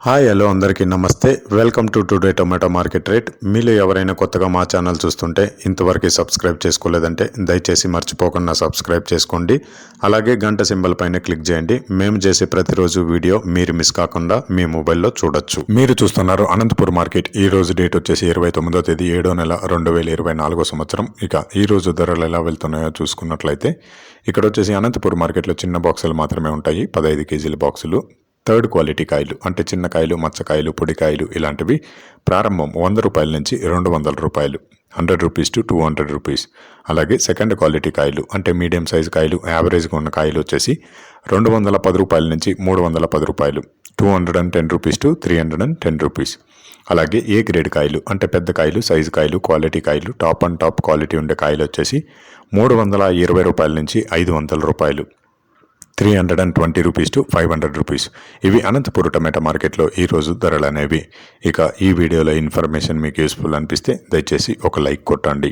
Hi hello అందరికీ నమస్తే. Welcome to today tomato market rate. మీలో ఎవరైనా కొత్తగా మా ఛానల్ చూస్తుంటే ఇంతవరకు సబ్స్క్రైబ్ చేసుకోలేదంటే దయచేసి మర్చిపోకుండా సబ్స్క్రైబ్ చేసుకోండి. అలాగే గంట సింబల్ పైన క్లిక్ చేయండి. మేము చేసే ప్రతిరోజు వీడియో మీరు మిస్ కాకుండా మీ మొబైల్లో చూడొచ్చు. మీరు చూస్తున్నారు అనంతపూర్ మార్కెట్. ఈ రోజు డేట్ వచ్చేసి 29వ తేదీ 7వ నెల 2024 సంవత్సరం. ఇక ఈ రోజు ధరలు ఎలా వెళ్తున్నాయో చూసుకున్నట్లయితే ఇక్కడ వచ్చేసి అనంతపూర్ మార్కెట్లో చిన్న బాక్సులు మాత్రమే ఉంటాయి. 15 కేజీల బాక్సులు. థర్డ్ క్వాలిటీ కాయలు అంటే చిన్న కాయలు, మచ్చకాయలు, పొడికాయలు ఇలాంటివి ప్రారంభం 100 రూపాయల నుంచి 200 రూపాయలు, 100 రూపీస్ టు 200 రూపీస్. అలాగే సెకండ్ క్వాలిటీ కాయలు అంటే మీడియం సైజు కాయలు, యావరేజ్గా ఉన్న కాయలు వచ్చేసి 210 రూపాయల నుంచి 310 రూపాయలు, 210 రూపీస్ టు 310 రూపీస్. అలాగే ఏ గ్రేడ్ కాయలు అంటే పెద్ద కాయలు, సైజు కాయలు, క్వాలిటీ కాయలు, టాప్ అండ్ టాప్ క్వాలిటీ ఉండే కాయలు వచ్చేసి 320 రూపాయల నుంచి 500 రూపాయలు, 320 రూపీస్ టు 500 రూపీస్. ఇవి అనంతపూర్ టమాటా మార్కెట్లో ఈరోజు ధరలు అనేవి. ఇక ఈ వీడియోలో ఇన్ఫర్మేషన్ మీకు యూస్ఫుల్ అనిపిస్తే దయచేసి ఒక లైక్ కొట్టండి.